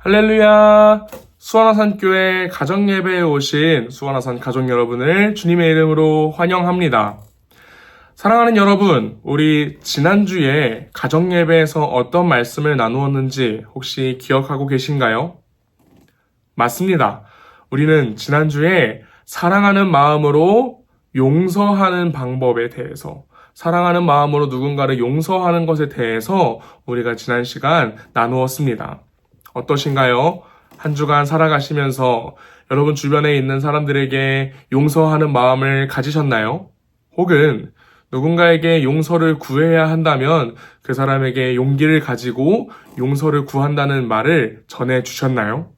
할렐루야! 수원화산교회 가정예배에 오신 수원화산 가족 여러분을 주님의 이름으로 환영합니다. 사랑하는 여러분, 우리 지난주에 가정예배에서 어떤 말씀을 나누었는지 혹시 기억하고 계신가요? 맞습니다. 우리는 지난주에 사랑하는 마음으로 용서하는 방법에 대해서, 사랑하는 마음으로 누군가를 용서하는 것에 대해서 우리가 지난 시간 나누었습니다. 어떠신가요? 한 주간 살아가시면서 여러분 주변에 있는 사람들에게 용서하는 마음을 가지셨나요? 혹은 누군가에게 용서를 구해야 한다면 그 사람에게 용기를 가지고 용서를 구한다는 말을 전해주셨나요?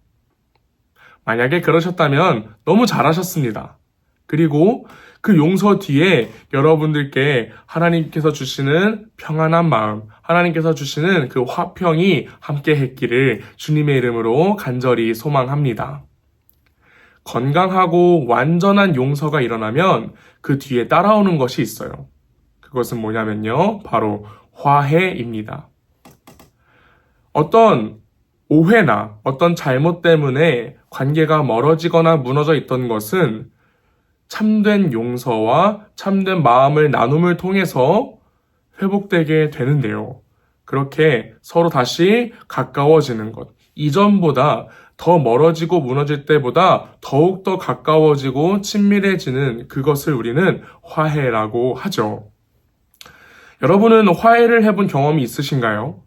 만약에 그러셨다면 너무 잘하셨습니다. 그리고 그 용서 뒤에 여러분들께 하나님께서 주시는 평안한 마음, 하나님께서 주시는 그 화평이 함께 했기를 주님의 이름으로 간절히 소망합니다. 건강하고 완전한 용서가 일어나면 그 뒤에 따라오는 것이 있어요. 그것은 뭐냐면요, 바로 화해입니다. 어떤 오해나 어떤 잘못 때문에 관계가 멀어지거나 무너져 있던 것은 참된 용서와 참된 마음을 나눔을 통해서 회복되게 되는데요. 그렇게 서로 다시 가까워지는 것, 이전보다 더 멀어지고 무너질 때보다 더욱더 가까워지고 친밀해지는 그것을 우리는 화해라고 하죠. 여러분은 화해를 해본 경험이 있으신가요?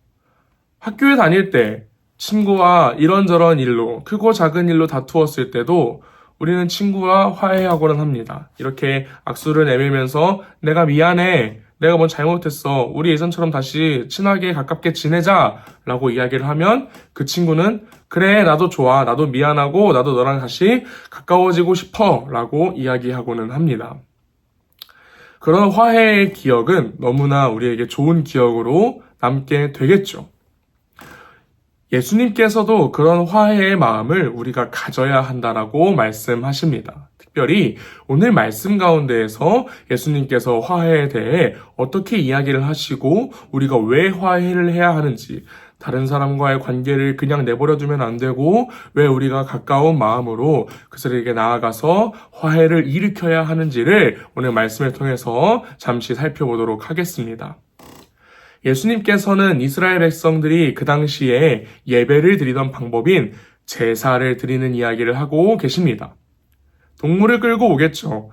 학교에 다닐 때 친구와 이런저런 일로, 크고 작은 일로 다투었을 때도 우리는 친구와 화해하고는 합니다. 이렇게 악수를 내밀면서 내가 미안해, 내가 뭐 잘못했어, 우리 예전처럼 다시 친하게 가깝게 지내자 라고 이야기를 하면 그 친구는 그래, 나도 좋아, 나도 미안하고 나도 너랑 다시 가까워지고 싶어 라고 이야기하고는 합니다. 그런 화해의 기억은 너무나 우리에게 좋은 기억으로 남게 되겠죠. 예수님께서도 그런 화해의 마음을 우리가 가져야 한다라고 말씀하십니다. 특별히 오늘 말씀 가운데에서 예수님께서 화해에 대해 어떻게 이야기를 하시고 우리가 왜 화해를 해야 하는지, 다른 사람과의 관계를 그냥 내버려두면 안 되고 왜 우리가 가까운 마음으로 그들에게 나아가서 화해를 일으켜야 하는지를 오늘 말씀을 통해서 잠시 살펴보도록 하겠습니다. 예수님께서는 이스라엘 백성들이 그 당시에 예배를 드리던 방법인 제사를 드리는 이야기를 하고 계십니다. 동물을 끌고 오겠죠.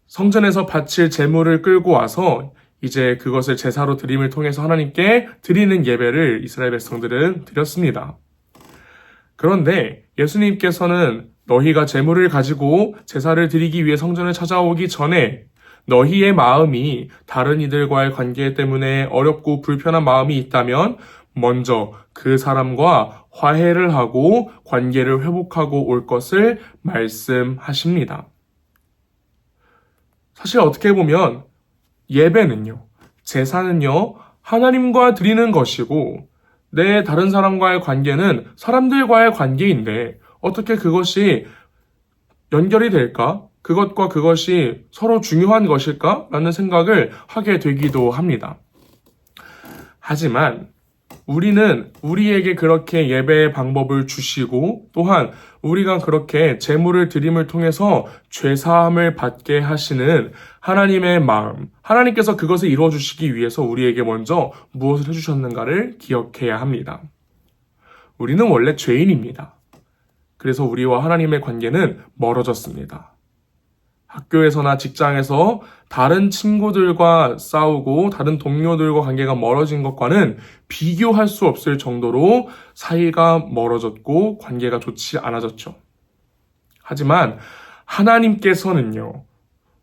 성전에서 바칠 제물을 끌고 와서 이제 그것을 제사로 드림을 통해서 하나님께 드리는 예배를 이스라엘 백성들은 드렸습니다. 그런데 예수님께서는 너희가 제물을 가지고 제사를 드리기 위해 성전을 찾아오기 전에 너희의 마음이 다른 이들과의 관계 때문에 어렵고 불편한 마음이 있다면 먼저 그 사람과 화해를 하고 관계를 회복하고 올 것을 말씀하십니다. 사실 어떻게 보면 예배는요, 제사는요, 하나님과 드리는 것이고 내 다른 사람과의 관계는 사람들과의 관계인데 어떻게 그것이 연결이 될까? 그것과 그것이 서로 중요한 것일까? 라는 생각을 하게 되기도 합니다. 하지만 우리는 우리에게 그렇게 예배의 방법을 주시고 또한 우리가 그렇게 제물을 드림을 통해서 죄사함을 받게 하시는 하나님의 마음, 하나님께서 그것을 이루어주시기 위해서 우리에게 먼저 무엇을 해주셨는가를 기억해야 합니다. 우리는 원래 죄인입니다. 그래서 우리와 하나님의 관계는 멀어졌습니다. 학교에서나 직장에서 다른 친구들과 싸우고 다른 동료들과 관계가 멀어진 것과는 비교할 수 없을 정도로 사이가 멀어졌고 관계가 좋지 않아졌죠. 하지만 하나님께서는요,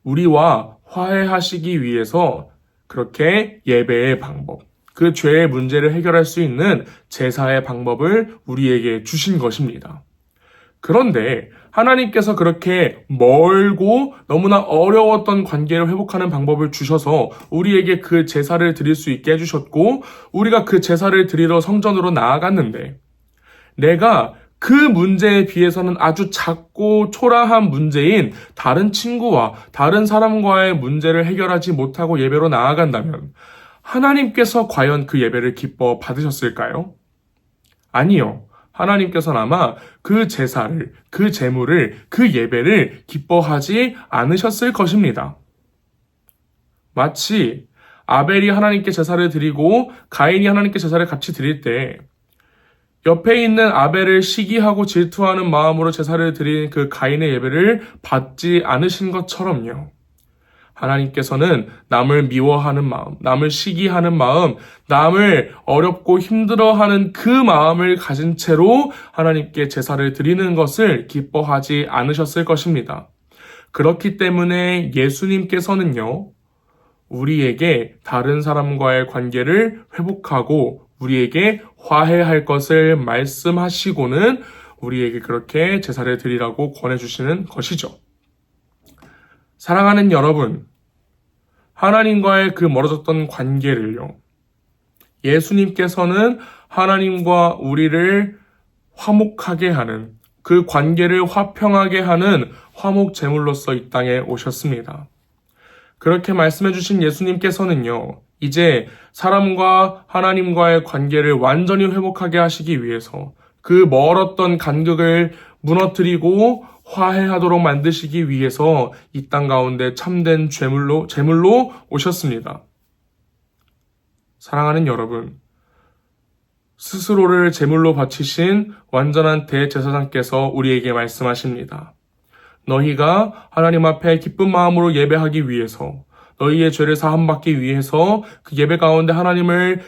우리와 화해하시기 위해서 그렇게 예배의 방법, 그 죄의 문제를 해결할 수 있는 제사의 방법을 우리에게 주신 것입니다. 그런데 하나님께서 그렇게 멀고 너무나 어려웠던 관계를 회복하는 방법을 주셔서 우리에게 그 제사를 드릴 수 있게 해주셨고 우리가 그 제사를 드리러 성전으로 나아갔는데 내가 그 문제에 비해서는 아주 작고 초라한 문제인 다른 친구와 다른 사람과의 문제를 해결하지 못하고 예배로 나아간다면 하나님께서 과연 그 예배를 기뻐 받으셨을까요? 아니요. 하나님께서는 아마 그 제사를, 그 제물을, 그 예배를 기뻐하지 않으셨을 것입니다. 마치 아벨이 하나님께 제사를 드리고 가인이 하나님께 제사를 같이 드릴 때 옆에 있는 아벨을 시기하고 질투하는 마음으로 제사를 드린 그 가인의 예배를 받지 않으신 것처럼요. 하나님께서는 남을 미워하는 마음, 남을 시기하는 마음, 남을 어렵고 힘들어하는 그 마음을 가진 채로 하나님께 제사를 드리는 것을 기뻐하지 않으셨을 것입니다. 그렇기 때문에 예수님께서는요, 우리에게 다른 사람과의 관계를 회복하고 우리에게 화해할 것을 말씀하시고는 우리에게 그렇게 제사를 드리라고 권해주시는 것이죠. 사랑하는 여러분, 하나님과의 그 멀어졌던 관계를요, 예수님께서는 하나님과 우리를 화목하게 하는, 그 관계를 화평하게 하는 화목 제물로서 이 땅에 오셨습니다. 그렇게 말씀해 주신 예수님께서는요, 이제 사람과 하나님과의 관계를 완전히 회복하게 하시기 위해서 그 멀었던 간극을 무너뜨리고 화해하도록 만드시기 위해서 이 땅 가운데 참된 제물로 오셨습니다. 사랑하는 여러분, 스스로를 제물로 바치신 완전한 대제사장께서 우리에게 말씀하십니다. 너희가 하나님 앞에 기쁜 마음으로 예배하기 위해서, 너희의 죄를 사함받기 위해서 그 예배 가운데 하나님을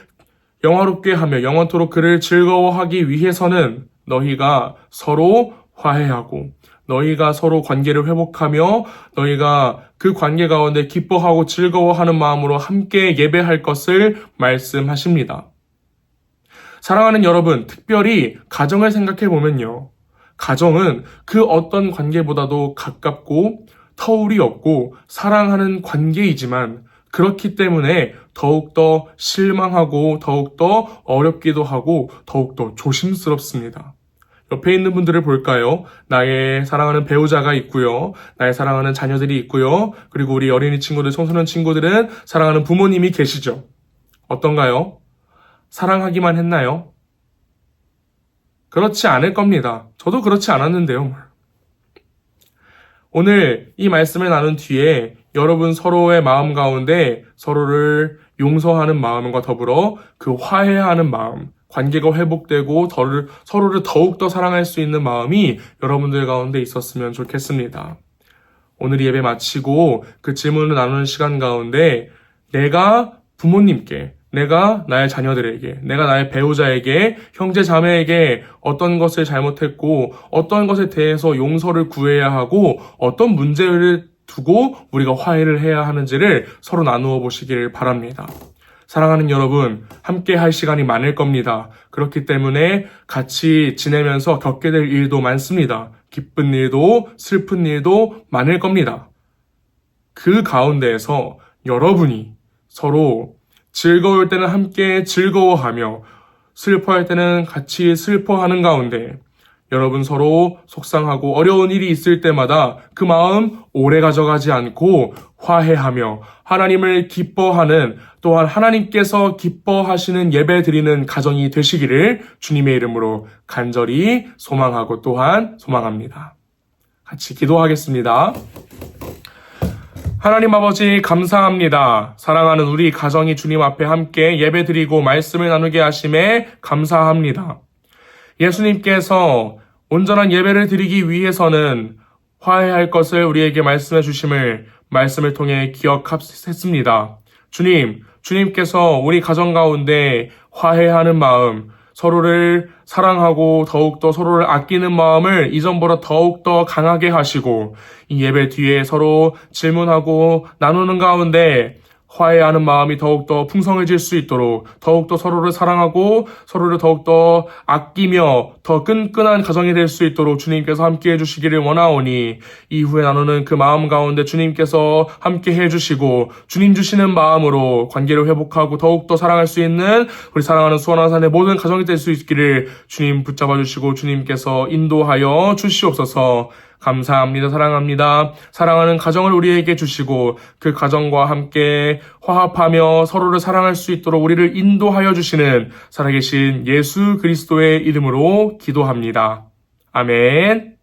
영화롭게 하며 영원토록 그를 즐거워하기 위해서는 너희가 서로 화해하고 너희가 서로 관계를 회복하며 너희가 그 관계 가운데 기뻐하고 즐거워하는 마음으로 함께 예배할 것을 말씀하십니다. 사랑하는 여러분, 특별히 가정을 생각해 보면요. 가정은 그 어떤 관계보다도 가깝고 터울이 없고 사랑하는 관계이지만 그렇기 때문에 더욱더 실망하고 더욱더 어렵기도 하고 더욱더 조심스럽습니다. 옆에 있는 분들을 볼까요? 나의 사랑하는 배우자가 있고요. 나의 사랑하는 자녀들이 있고요. 그리고 우리 어린이 친구들, 청소년 친구들은 사랑하는 부모님이 계시죠. 어떤가요? 사랑하기만 했나요? 그렇지 않을 겁니다. 저도 그렇지 않았는데요. 오늘 이 말씀을 나눈 뒤에 여러분 서로의 마음 가운데 서로를 용서하는 마음과 더불어 그 화해하는 마음, 관계가 회복되고 서로를 더욱더 사랑할 수 있는 마음이 여러분들 가운데 있었으면 좋겠습니다. 오늘 예배 마치고 그 질문을 나누는 시간 가운데 내가 부모님께, 내가 나의 자녀들에게, 내가 나의 배우자에게, 형제 자매에게 어떤 것을 잘못했고 어떤 것에 대해서 용서를 구해야 하고 어떤 문제를 두고 우리가 화해를 해야 하는지를 서로 나누어 보시기를 바랍니다. 사랑하는 여러분, 함께 할 시간이 많을 겁니다. 그렇기 때문에 같이 지내면서 겪게 될 일도 많습니다. 기쁜 일도 슬픈 일도 많을 겁니다. 그 가운데에서 여러분이 서로 즐거울 때는 함께 즐거워하며 슬퍼할 때는 같이 슬퍼하는 가운데 여러분 서로 속상하고 어려운 일이 있을 때마다 그 마음 오래 가져가지 않고 화해하며 하나님을 기뻐하는 또한 하나님께서 기뻐하시는 예배 드리는 가정이 되시기를 주님의 이름으로 간절히 소망하고 또한 소망합니다. 같이 기도하겠습니다. 하나님 아버지 감사합니다. 사랑하는 우리 가정이 주님 앞에 함께 예배드리고 말씀을 나누게 하심에 감사합니다. 예수님께서 온전한 예배를 드리기 위해서는 화해할 것을 우리에게 말씀해 주심을 말씀을 통해 기억했습니다. 주님께서 우리 가정 가운데 화해하는 마음, 서로를 사랑하고 더욱더 서로를 아끼는 마음을 이전보다 더욱더 강하게 하시고 이 예배 뒤에 서로 질문하고 나누는 가운데 화해하는 마음이 더욱더 풍성해질 수 있도록 더욱더 서로를 사랑하고 서로를 더욱더 아끼며 더 끈끈한 가정이 될 수 있도록 주님께서 함께 해주시기를 원하오니 이후에 나누는 그 마음 가운데 주님께서 함께 해주시고 주님 주시는 마음으로 관계를 회복하고 더욱더 사랑할 수 있는 우리 사랑하는 수원화산의 모든 가정이 될 수 있기를 주님 붙잡아 주시고 주님께서 인도하여 주시옵소서. 감사합니다. 사랑합니다. 사랑하는 가정을 우리에게 주시고 그 가정과 함께 화합하며 서로를 사랑할 수 있도록 우리를 인도하여 주시는 살아계신 예수 그리스도의 이름으로 기도합니다. 아멘.